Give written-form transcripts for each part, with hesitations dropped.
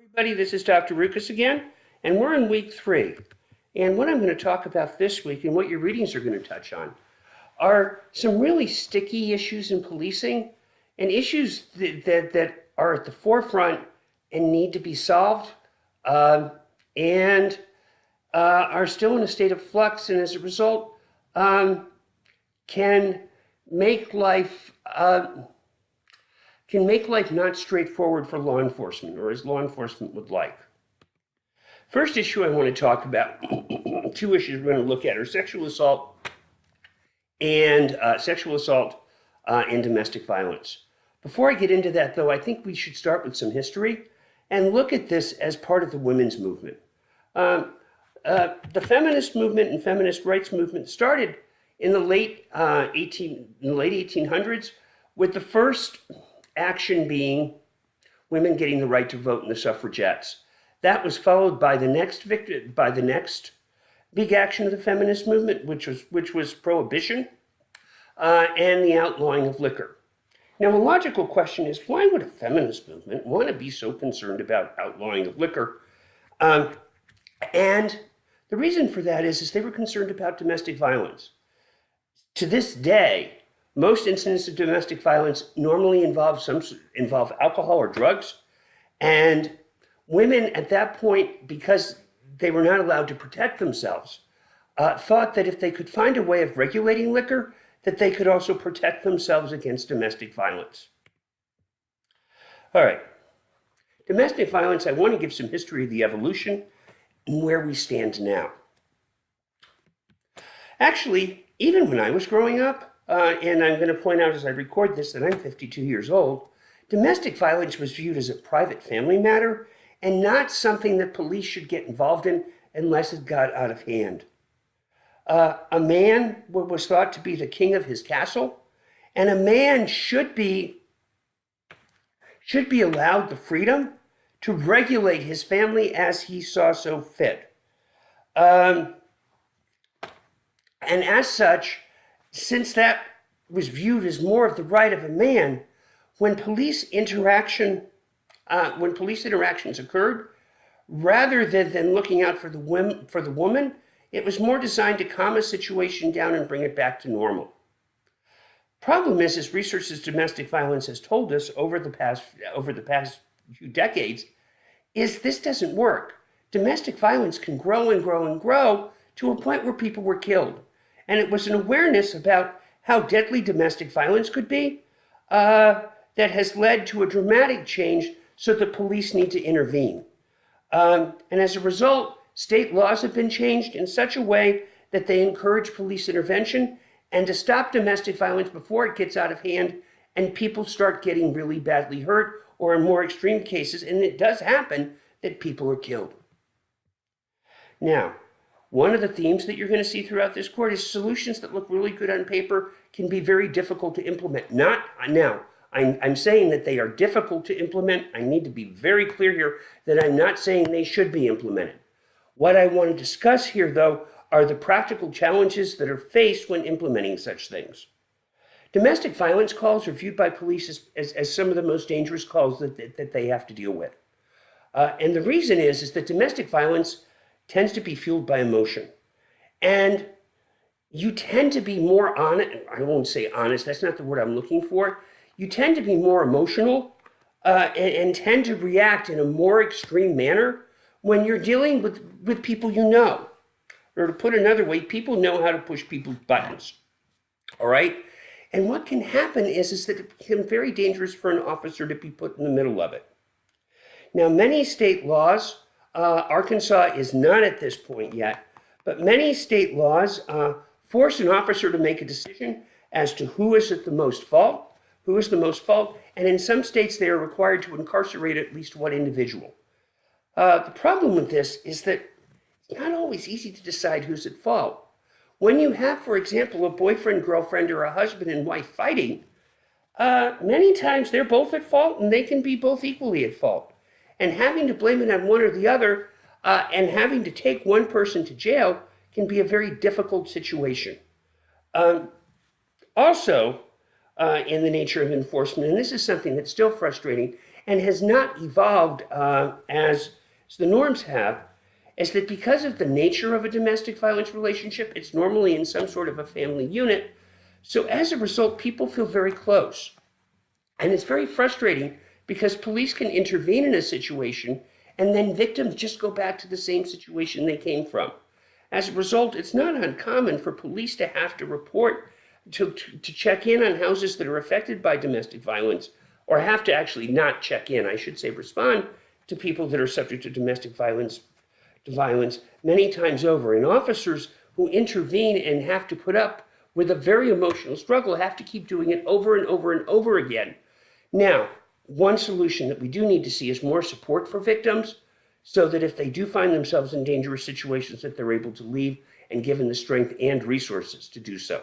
Everybody, this is Dr. Rukas again, and we're in week 3. And what I'm going to talk about this week and what your readings are going to touch on are some really sticky issues in policing and issues that are at the forefront and need to be solved and are still in a state of flux, and as a result can make life not straightforward for law enforcement, or as law enforcement would like. First issue I want to talk about, two issues we're going to look at, are sexual assault and domestic violence. Before I get into that, though, I think we should start with some history and look at this as part of the women's movement. The feminist movement and feminist rights movement started in the late 1800s, with the first action being women getting the right to vote and the suffragettes. That was followed by the next big action of the feminist movement, which was prohibition and the outlawing of liquor. Now, a logical question is, why would a feminist movement want to be so concerned about outlawing of liquor? And the reason for that is they were concerned about domestic violence. To this day, most incidents of domestic violence normally involve alcohol or drugs, and women at that point, because they were not allowed to protect themselves, thought that if they could find a way of regulating liquor, that they could also protect themselves against domestic violence. All right, domestic violence, I want to give some history of the evolution and where we stand now. Actually, even when I was growing up, and I'm going to point out as I record this that I'm 52 years old, domestic violence was viewed as a private family matter and not something that police should get involved in unless it got out of hand. A man was thought to be the king of his castle, and a man should be allowed the freedom to regulate his family as he saw so fit. And as such, since that was viewed as more of the right of a man, when police interactions occurred, rather than looking out for the woman, it was more designed to calm a situation down and bring it back to normal. Problem is research as domestic violence has told us over the past few decades, is this doesn't work. Domestic violence can grow and grow and grow to a point where people were killed. And it was an awareness about how deadly domestic violence could be that has led to a dramatic change, so the police need to intervene. And as a result, state laws have been changed in such a way that they encourage police intervention and to stop domestic violence before it gets out of hand and people start getting really badly hurt, or in more extreme cases, and it does happen, that people are killed. Now, one of the themes that you're going to see throughout this court is solutions that look really good on paper can be very difficult to implement. I'm saying that they are difficult to implement. I need to be very clear here that I'm not saying they should be implemented. What I want to discuss here, though, are the practical challenges that are faced when implementing such things. Domestic violence calls are viewed by police as some of the most dangerous calls that they have to deal with. And the reason is that domestic violence tends to be fueled by emotion. And you tend to be more honest, I won't say honest, that's not the word I'm looking for. You tend to be more emotional and tend to react in a more extreme manner when you're dealing with people you know. Or to put another way, people know how to push people's buttons. All right? And what can happen is that it becomes very dangerous for an officer to be put in the middle of it. Now, many state laws, Arkansas is not at this point yet, but many state laws force an officer to make a decision as to who is the most fault, and in some states they are required to incarcerate at least one individual. The problem with this is that it's not always easy to decide who's at fault. When you have, for example, a boyfriend, girlfriend, or a husband and wife fighting, many times they're both at fault and they can be both equally at fault. And having to blame it on one or the other and having to take one person to jail can be a very difficult situation. Also, in the nature of enforcement, and this is something that's still frustrating, and has not evolved as the norms have, is that because of the nature of a domestic violence relationship, it's normally in some sort of a family unit. So as a result, people feel very close. And it's very frustrating because police can intervene in a situation and then victims just go back to the same situation they came from. As a result, it's not uncommon for police to have to report to check in on houses that are affected by domestic violence, or have to actually not check in, I should say respond to people that are subject to domestic violence many times over. And officers who intervene and have to put up with a very emotional struggle have to keep doing it over and over and over again. Now, one solution that we do need to see is more support for victims, so that if they do find themselves in dangerous situations, that they're able to leave and given the strength and resources to do so.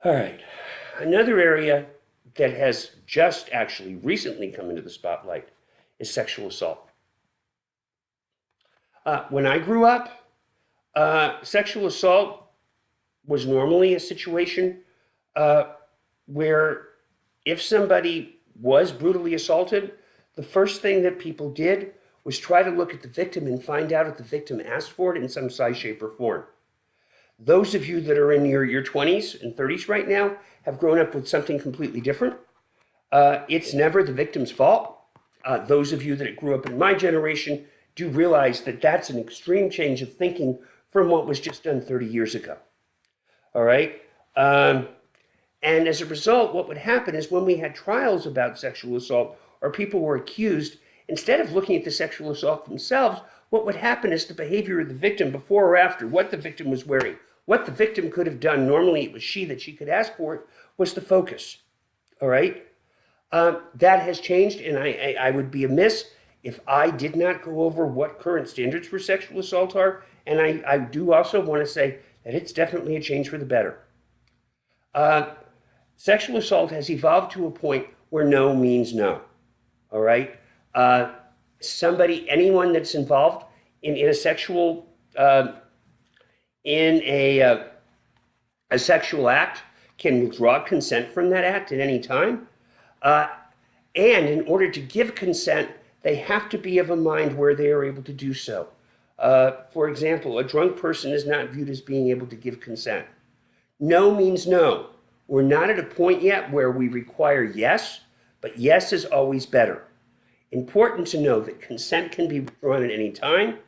All right, another area that has just actually recently come into the spotlight is sexual assault. When I grew up, sexual assault was normally a situation where if somebody was brutally assaulted, the first thing that people did was try to look at the victim and find out if the victim asked for it in some size, shape, or form. Those of you that are in your 20s and 30s right now have grown up with something completely different. It's never the victim's fault. Those of you that grew up in my generation do realize that that's an extreme change of thinking from what was just done 30 years ago. All right? And as a result, what would happen is when we had trials about sexual assault or people were accused, instead of looking at the sexual assault themselves, what would happen is the behavior of the victim before or after, what the victim was wearing, what the victim could have done. Normally it was that she could ask for it, was the focus. All right? That has changed, and I would be amiss if I did not go over what current standards for sexual assault are. And I do also want to say that it's definitely a change for the better. Sexual assault has evolved to a point where no means no. All right? Anyone that's involved in a sexual, in a sexual act can withdraw consent from that act at any time. And in order to give consent, they have to be of a mind where they are able to do so. For example, a drunk person is not viewed as being able to give consent. No means no. We're not at a point yet where we require yes, but yes is always better. Important to know that consent can be withdrawn at any time,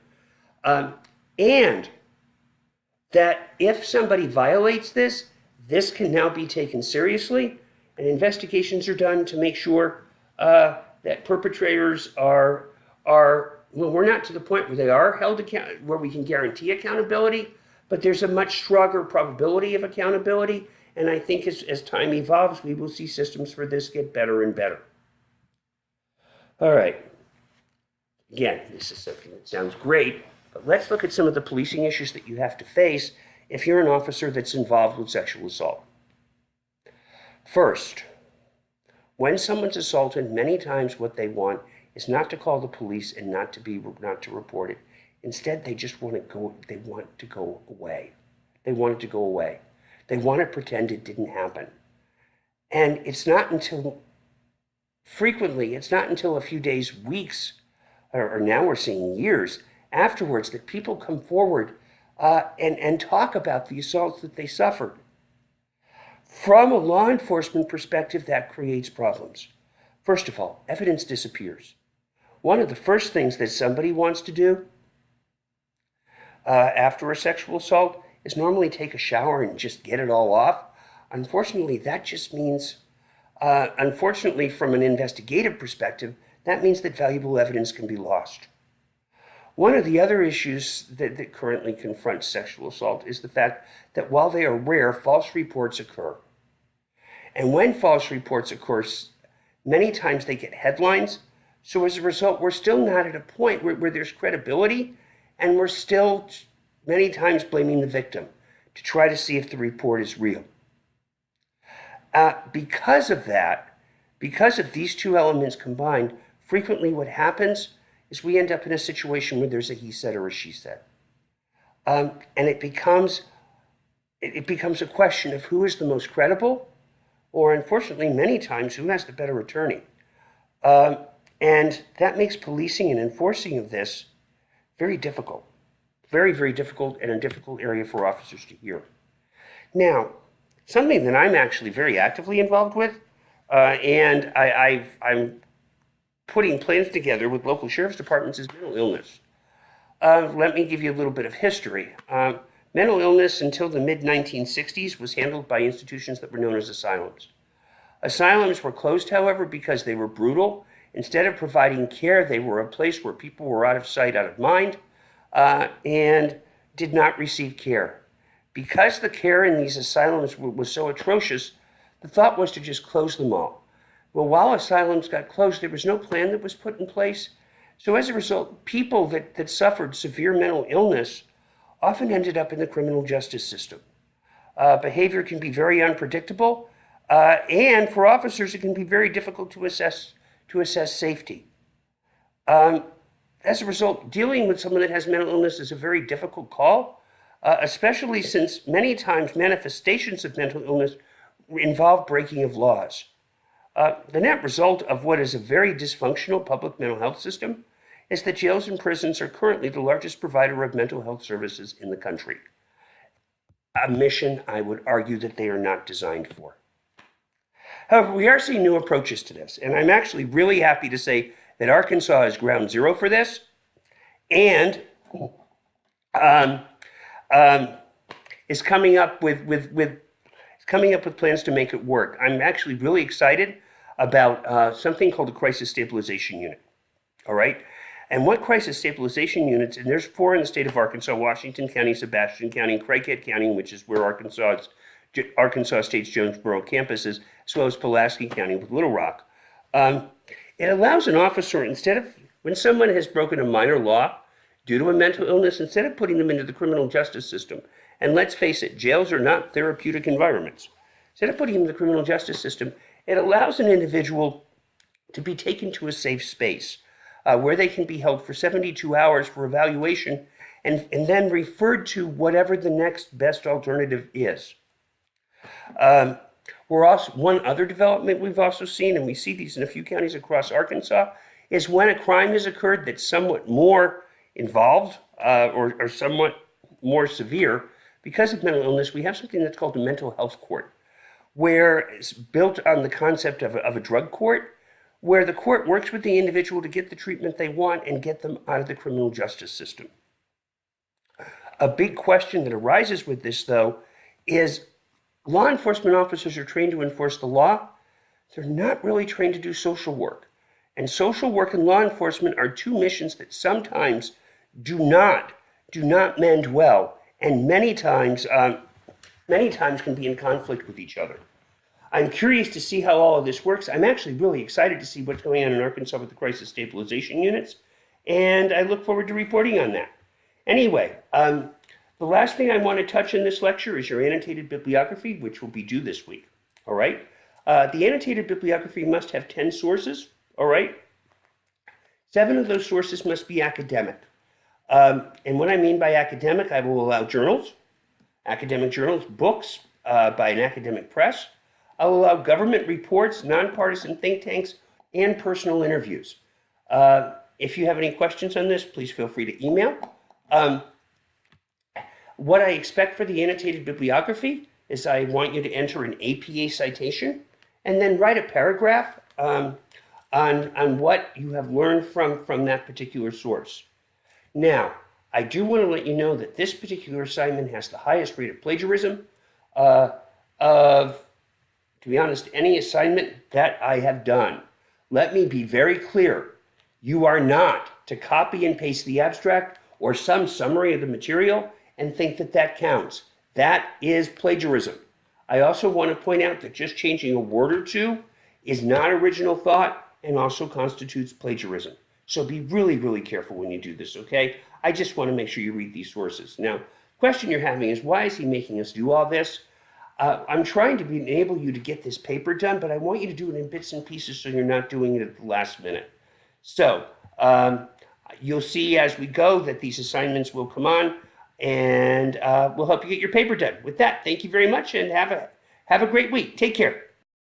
and that if somebody violates this can now be taken seriously, and investigations are done to make sure that perpetrators are well, we're not to the point where they are held accountable, where we can guarantee accountability, but there's a much stronger probability of accountability. And I think as time evolves, we will see systems for this get better and better. All right. Again, this is something that sounds great, but let's look at some of the policing issues that you have to face if you're an officer that's involved with sexual assault. First, when someone's assaulted, many times what they want is not to call the police and not to report it. Instead, they just want to go. They want to go away. They want it to go away. They want to pretend it didn't happen. And frequently, it's not until a few days, weeks, or now we're seeing years afterwards that people come forward and talk about the assaults that they suffered. From a law enforcement perspective, that creates problems. First of all, evidence disappears. One of the first things that somebody wants to do after a sexual assault is normally take a shower and just get it all off. Unfortunately, that just means, unfortunately, from an investigative perspective, that means that valuable evidence can be lost. One of the other issues that currently confronts sexual assault is the fact that while they are rare, false reports occur. And when false reports occur, many times they get headlines. So as a result, we're still not at a point where there's credibility, and we're still many times blaming the victim to try to see if the report is real. Because of these two elements combined, frequently what happens is we end up in a situation where there's a he said or a she said. And it becomes a question of who is the most credible, or unfortunately many times who has the better attorney. Um, and that makes policing and enforcing of this very difficult. Very, very difficult, and a difficult area for officers to hear. Now, something that I'm actually very actively involved with, and I'm putting plans together with local sheriff's departments, is mental illness. Let me give you a little bit of history. Mental illness until the mid-1960s was handled by institutions that were known as asylums. Asylums were closed, however, because they were brutal. Instead of providing care, they were a place where people were out of sight, out of mind, and did not receive care. Because the care in these asylums was so atrocious, the thought was to just close them all. Well, while asylums got closed, there was no plan that was put in place. So as a result, people that suffered severe mental illness often ended up in the criminal justice system. Behavior can be very unpredictable, and for officers, it can be very difficult to assess safety. As a result, dealing with someone that has mental illness is a very difficult call, especially since many times manifestations of mental illness involve breaking of laws. The net result of what is a very dysfunctional public mental health system is that jails and prisons are currently the largest provider of mental health services in the country. A mission I would argue that they are not designed for. However, we are seeing new approaches to this, and I'm actually really happy to say that Arkansas is ground zero for this, and is coming up with plans to make it work. I'm actually really excited about something called the Crisis Stabilization Unit. All right, and what crisis stabilization units? And there's 4 in the state of Arkansas: Washington County, Sebastian County, Craighead County, which is where Arkansas State's Jonesboro campus is, as well as Pulaski County with Little Rock. It allows an officer, when someone has broken a minor law due to a mental illness, instead of putting them into the criminal justice system, and let's face it, jails are not therapeutic environments. Instead of putting them in the criminal justice system, it allows an individual to be taken to a safe space where they can be held for 72 hours for evaluation and then referred to whatever the next best alternative is. One other development we've also seen, and we see these in a few counties across Arkansas, is when a crime has occurred that's somewhat more involved or somewhat more severe because of mental illness, we have something that's called a mental health court, where it's built on the concept of a drug court, where the court works with the individual to get the treatment they want and get them out of the criminal justice system. A big question that arises with this, though, is law enforcement officers are trained to enforce the law. They're not really trained to do social work. And social work and law enforcement are two missions that sometimes do not mend well, and many times can be in conflict with each other. I'm curious to see how all of this works. I'm actually really excited to see what's going on in Arkansas with the crisis stabilization units, and I look forward to reporting on that. Anyway, the last thing I want to touch in this lecture is your annotated bibliography, which will be due this week. All right? The annotated bibliography must have 10 sources. All right? 7 of those sources must be academic. And what I mean by academic, I will allow journals, academic journals, books by an academic press. I'll allow government reports, nonpartisan think tanks, and personal interviews. If you have any questions on this, please feel free to email. What I expect for the annotated bibliography is I want you to enter an APA citation and then write a paragraph on what you have learned from that particular source. Now, I do want to let you know that this particular assignment has the highest rate of plagiarism of, to be honest, any assignment that I have done. Let me be very clear. You are not to copy and paste the abstract or some summary of the material and think that that counts. That is plagiarism. I also want to point out that just changing a word or two is not original thought and also constitutes plagiarism. So be really, really careful when you do this, okay? I just want to make sure you read these sources. Now, the question you're having is, why is he making us do all this? I'm trying to enable you to get this paper done, but I want you to do it in bits and pieces so you're not doing it at the last minute. So you'll see as we go that these assignments will come on, and we'll help you get your paper done. With that, thank you very much, and have a great week. Take care.